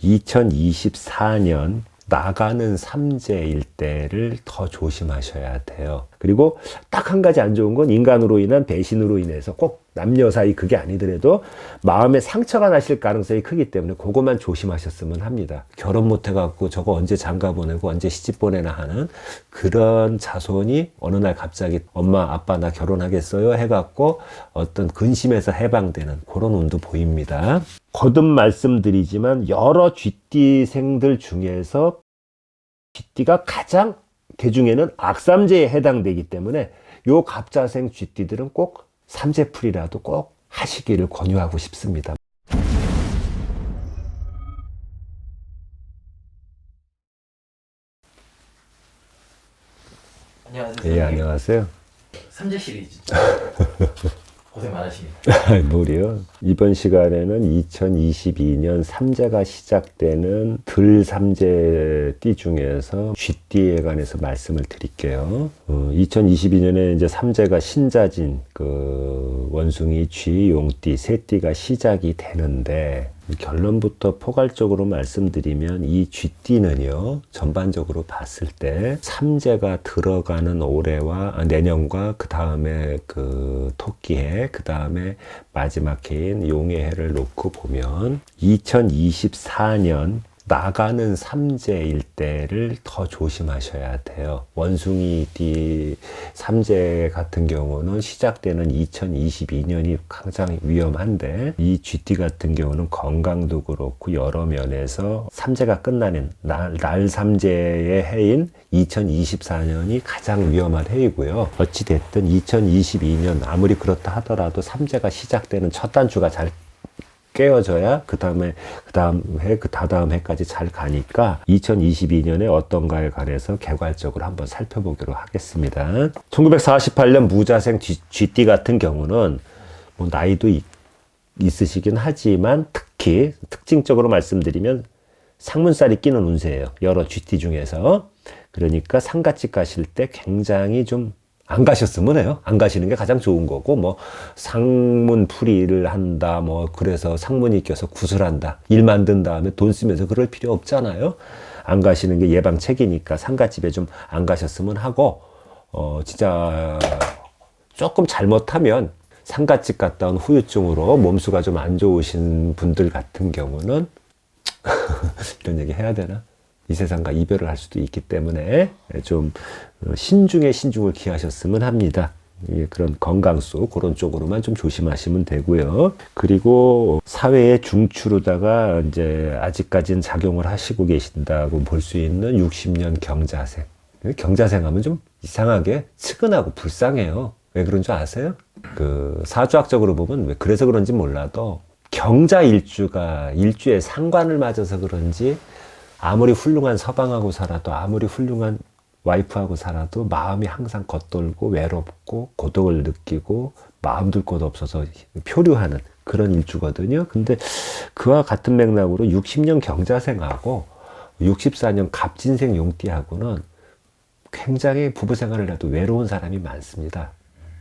2024년 나가는 삼재일 때를 더 조심하셔야 돼요. 그리고 딱 한 가지 안 좋은 건 인간으로 인한 배신으로 인해서 꼭 남녀 사이 그게 아니더라도 마음에 상처가 나실 가능성이 크기 때문에 그것만 조심하셨으면 합니다. 결혼 못 해갖고 저거 언제 장가 보내고 언제 시집 보내나 하는 그런 자손이 어느 날 갑자기 엄마 아빠 나 결혼하겠어요 해갖고 어떤 근심에서 해방되는 그런 운도 보입니다. 거듭 말씀드리지만 여러 쥐띠생들 중에서 쥐띠가 가장 개중에는 악삼재에 해당되기 때문에 요 갑자생 쥐띠들은 꼭 삼재풀이라도 꼭 하시기를 권유하고 싶습니다. 안녕하세요. 예, 안녕하세요. 삼재 시리즈 고생 많으십니다. 뭘요? 이번 시간에는 2022년 삼재가 시작되는 들삼재띠 중에서 쥐띠에 관해서 말씀을 드릴게요. 2022년에 이제 삼재가 신자진 그 원숭이, 쥐, 용띠, 새띠가 시작이 되는데 결론부터 포괄적으로 말씀드리면 이 쥐띠는요 전반적으로 봤을 때 삼재가 들어가는 올해와 내년과 그 다음에 그 토끼해 그 다음에 마지막 해인 용해해를 놓고 보면 2024년 나가는 삼재일 때를 더 조심하셔야 돼요. 원숭이띠 삼재 같은 경우는 시작되는 2022년이 가장 위험한데 이 쥐띠 같은 경우는 건강도 그렇고 여러 면에서 삼재가 끝나는 날 삼재의 해인 2024년이 가장 위험한 해이고요. 어찌됐든 2022년 아무리 그렇다 하더라도 삼재가 시작되는 첫 단추가 잘 깨어져야 그 다음 해, 그 다다음 해까지 잘 가니까 2022년에 어떤가에 관해서 개괄적으로 한번 살펴보기로 하겠습니다. 1948년 무자생 쥐띠 같은 경우는 뭐 나이도 있으시긴 하지만 특히 특징적으로 말씀드리면 상문살이 끼는 운세예요. 여러 쥐띠 중에서. 그러니까 상갓집 가실 때 굉장히 좀 안 가셨으면 해요. 안 가시는 게 가장 좋은 거고, 뭐, 상문풀이를 한다, 뭐, 그래서 상문이 껴서 구슬한다. 일 만든 다음에 돈 쓰면서 그럴 필요 없잖아요. 안 가시는 게 예방책이니까 상갓집에 좀 안 가셨으면 하고, 진짜 조금 잘못하면 상갓집 갔다 온 후유증으로 몸수가 좀 안 좋으신 분들 같은 경우는, 이런 얘기 해야 되나? 이 세상과 이별을 할 수도 있기 때문에 좀 신중에 신중을 기하셨으면 합니다. 그런 건강수 그런 쪽으로만 좀 조심하시면 되고요. 그리고 사회의 중추로다가 이제 아직까지는 작용을 하시고 계신다고 볼 수 있는 60년 경자생. 경자생 하면 좀 이상하게 측은하고 불쌍해요. 왜 그런 줄 아세요? 그 사주학적으로 보면 왜 그래서 그런지 몰라도 경자 일주가 일주에 상관을 맞아서 그런지 아무리 훌륭한 서방하고 살아도 아무리 훌륭한 와이프하고 살아도 마음이 항상 겉돌고 외롭고 고독을 느끼고 마음 둘 곳 없어서 표류하는 그런 일주거든요. 근데 그와 같은 맥락으로 60년 경자생하고 64년 갑진생 용띠하고는 굉장히 부부 생활을 해도 외로운 사람이 많습니다.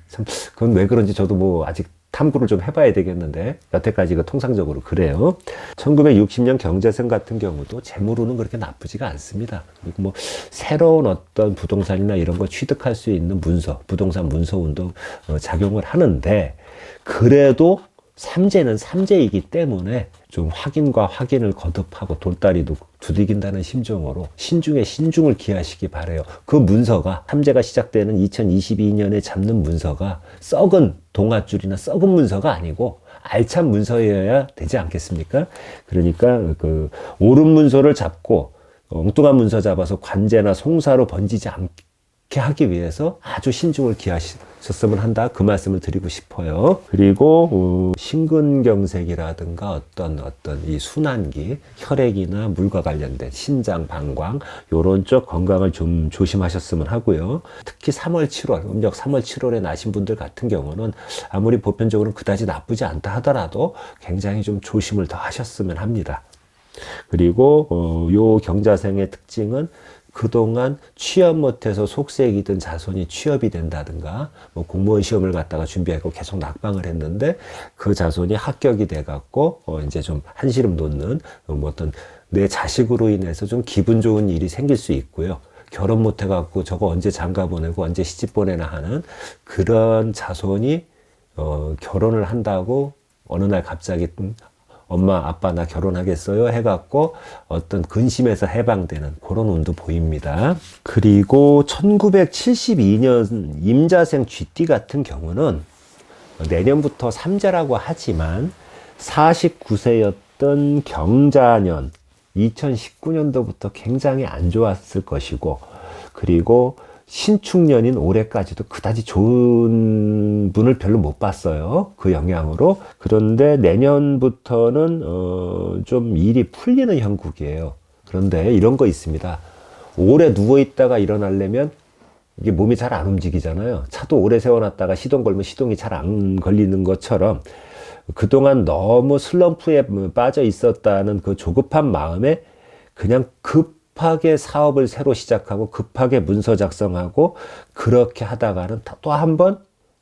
참 그건 왜 그런지 저도 뭐 아직 탐구를 좀 해봐야 되겠는데 여태까지가 통상적으로 그래요. 1960년 경자생 같은 경우도 재물로는 그렇게 나쁘지가 않습니다. 그리고 뭐 새로운 어떤 부동산이나 이런 거 취득할 수 있는 문서, 부동산 문서운도 작용을 하는데 그래도 삼재는 삼재이기 때문에 좀 확인과 확인을 거듭하고 돌다리도 두들긴다는 심정으로 신중에 신중을 기하시기 바라요. 그 문서가 삼재가 시작되는 2022년에 잡는 문서가 썩은 동아줄이나 썩은 문서가 아니고 알찬 문서여야 되지 않겠습니까? 그러니까 그 옳은 문서를 잡고 엉뚱한 문서 잡아서 관제나 송사로 번지지 않게 하기 위해서 아주 신중을 기하셨으면 한다. 그 말씀을 드리고 싶어요. 그리고 심근경색이라든가 어떤 이 순환기, 혈액이나 물과 관련된 신장, 방광 요런 쪽 건강을 좀 조심하셨으면 하고요. 특히 3월, 7월, 음력 3월, 7월에 나신 분들 같은 경우는 아무리 보편적으로는 그다지 나쁘지 않다 하더라도 굉장히 좀 조심을 더 하셨으면 합니다. 그리고 요 경자생의 특징은 그동안 취업 못해서 속색이던 자손이 취업이 된다든가 뭐 공무원 시험을 갖다가 준비하고 계속 낙방을 했는데 그 자손이 합격이 돼갖고 이제 좀 한시름 돋는 뭐 어떤 내 자식으로 인해서 좀 기분 좋은 일이 생길 수 있고요. 결혼 못 해갖고 저거 언제 장가 보내고 언제 시집 보내나 하는 그런 자손이 결혼을 한다고 어느 날 갑자기 엄마 아빠 나 결혼하겠어요 해갖고 어떤 근심에서 해방되는 그런 운도 보입니다. 그리고 1972년 임자생 쥐띠 같은 경우는 내년부터 삼재라고 하지만 49세였던 경자년 2019년도부터 굉장히 안 좋았을 것이고, 그리고 신축년인 올해까지도 그다지 좋은 분을 별로 못 봤어요. 그 영향으로. 그런데 내년부터는 좀 일이 풀리는 형국이에요. 그런데 이런 거 있습니다. 오래 누워 있다가 일어나려면 이게 몸이 잘 안 움직이잖아요. 차도 오래 세워놨다가 시동 걸면 시동이 잘 안 걸리는 것처럼 그동안 너무 슬럼프에 빠져 있었다는 그 조급한 마음에 그냥 급하게 사업을 새로 시작하고 급하게 문서 작성하고 그렇게 하다가는 또 한 번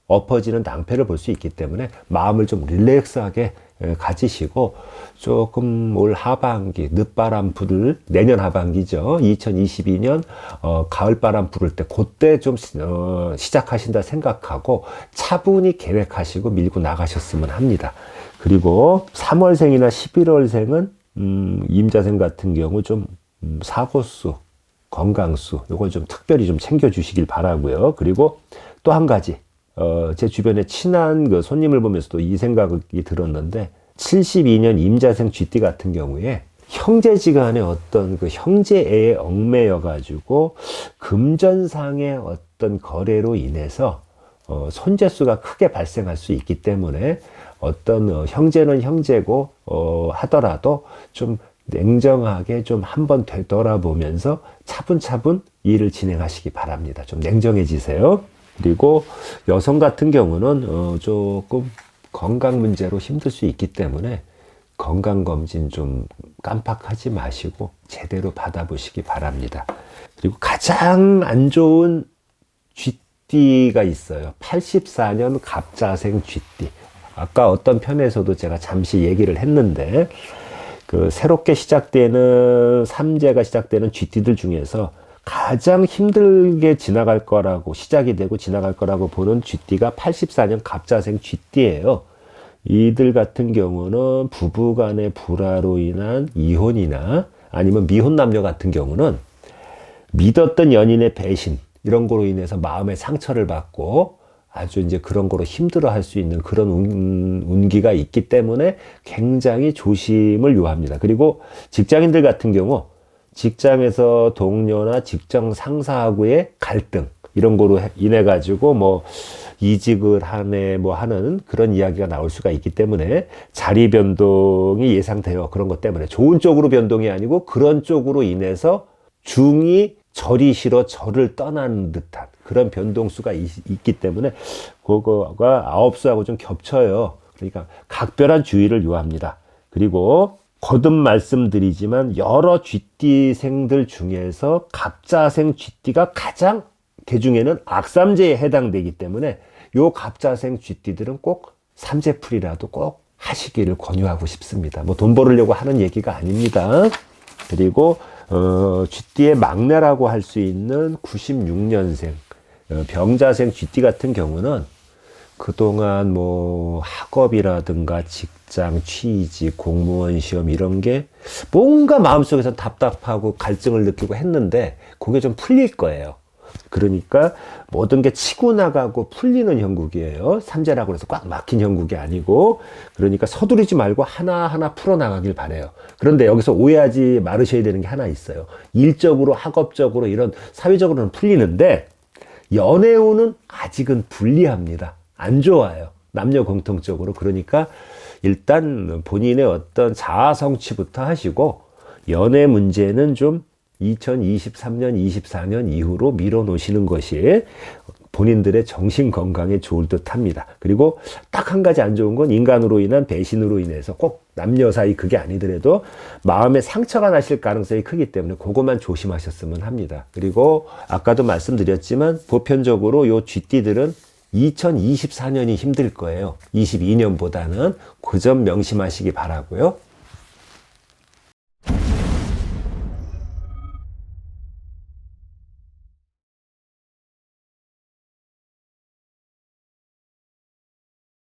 엎어지는 낭패를 볼 수 있기 때문에 마음을 좀 릴렉스하게 가지시고 조금 올 하반기 늦바람 불을 내년 하반기죠. 2022년 가을바람 부를 때 그때 좀 시작하신다 생각하고 차분히 계획하시고 밀고 나가셨으면 합니다. 그리고 3월생이나 11월생은 임자생 같은 경우 좀 사고수, 건강수 요걸 좀 특별히 좀 챙겨주시길 바라고요. 그리고 또 한 가지 제 주변에 친한 그 손님을 보면서도 이 생각이 들었는데 72년 임자생 쥐띠 같은 경우에 형제지간의 어떤 그 형제애에 얽매여 가지고 금전상의 어떤 거래로 인해서 손재수가 크게 발생할 수 있기 때문에 어떤 형제는 형제고 하더라도 좀 냉정하게 좀 한번 되돌아보면서 차분차분 일을 진행하시기 바랍니다. 좀 냉정해지세요. 그리고 여성 같은 경우는 조금 건강 문제로 힘들 수 있기 때문에 건강검진 좀 깜빡하지 마시고 제대로 받아보시기 바랍니다. 그리고 가장 안 좋은 쥐띠가 있어요. 84년 갑자생 쥐띠. 아까 어떤 편에서도 제가 잠시 얘기를 했는데 그 새롭게 시작되는 삼재가 시작되는 쥐띠들 중에서 가장 힘들게 지나갈 거라고 시작이 되고 지나갈 거라고 보는 쥐띠가 84년 갑자생 쥐띠예요. 이들 같은 경우는 부부간의 불화로 인한 이혼이나 아니면 미혼 남녀 같은 경우는 믿었던 연인의 배신 이런 거로 인해서 마음의 상처를 받고 아주 이제 그런 거로 힘들어 할 수 있는 그런 운기가 있기 때문에 굉장히 조심을 요합니다. 그리고 직장인들 같은 경우 직장에서 동료나 직장 상사하고의 갈등 이런 거로 인해 가지고 뭐 이직을 하네 뭐 하는 그런 이야기가 나올 수가 있기 때문에 자리 변동이 예상돼요. 그런 것 때문에 좋은 쪽으로 변동이 아니고 그런 쪽으로 인해서 중이 절이 싫어 절을 떠나는 듯한 그런 변동수가 있기 때문에 그거가 아홉수하고 좀 겹쳐요. 그러니까 각별한 주의를 요합니다. 그리고 거듭 말씀드리지만 여러 쥐띠생들 중에서 갑자생 쥐띠가 가장 개중에는 악삼재에 해당되기 때문에 요 갑자생 쥐띠들은 꼭 삼재풀이라도 꼭 하시기를 권유하고 싶습니다. 뭐 돈 벌으려고 하는 얘기가 아닙니다. 그리고 쥐띠의 막내라고 할 수 있는 96년생 병자생 쥐띠 같은 경우는 그동안 뭐 학업이라든가 직장, 취직, 공무원 시험 이런 게 뭔가 마음속에서 답답하고 갈증을 느끼고 했는데 그게 좀 풀릴 거예요. 그러니까 모든 게 치고 나가고 풀리는 형국이에요. 삼재라고 해서 꽉 막힌 형국이 아니고 그러니까 서두르지 말고 하나하나 풀어나가길 바라요. 그런데 여기서 오해하지 말으셔야 되는 게 하나 있어요. 일적으로 학업적으로 이런 사회적으로는 풀리는데 연애운은 아직은 불리합니다. 안 좋아요. 남녀 공통적으로. 그러니까 일단 본인의 어떤 자아 성취부터 하시고 연애 문제는 좀 2023년, 24년 이후로 밀어놓으시는 것이 본인들의 정신 건강에 좋을 듯 합니다. 그리고 딱 한 가지 안 좋은 건 인간으로 인한 배신으로 인해서 꼭 남녀 사이 그게 아니더라도 마음에 상처가 나실 가능성이 크기 때문에 그것만 조심하셨으면 합니다. 그리고 아까도 말씀드렸지만 보편적으로 요 쥐띠들은 2024년이 힘들 거예요. 22년보다는 그 점 명심하시기 바라고요.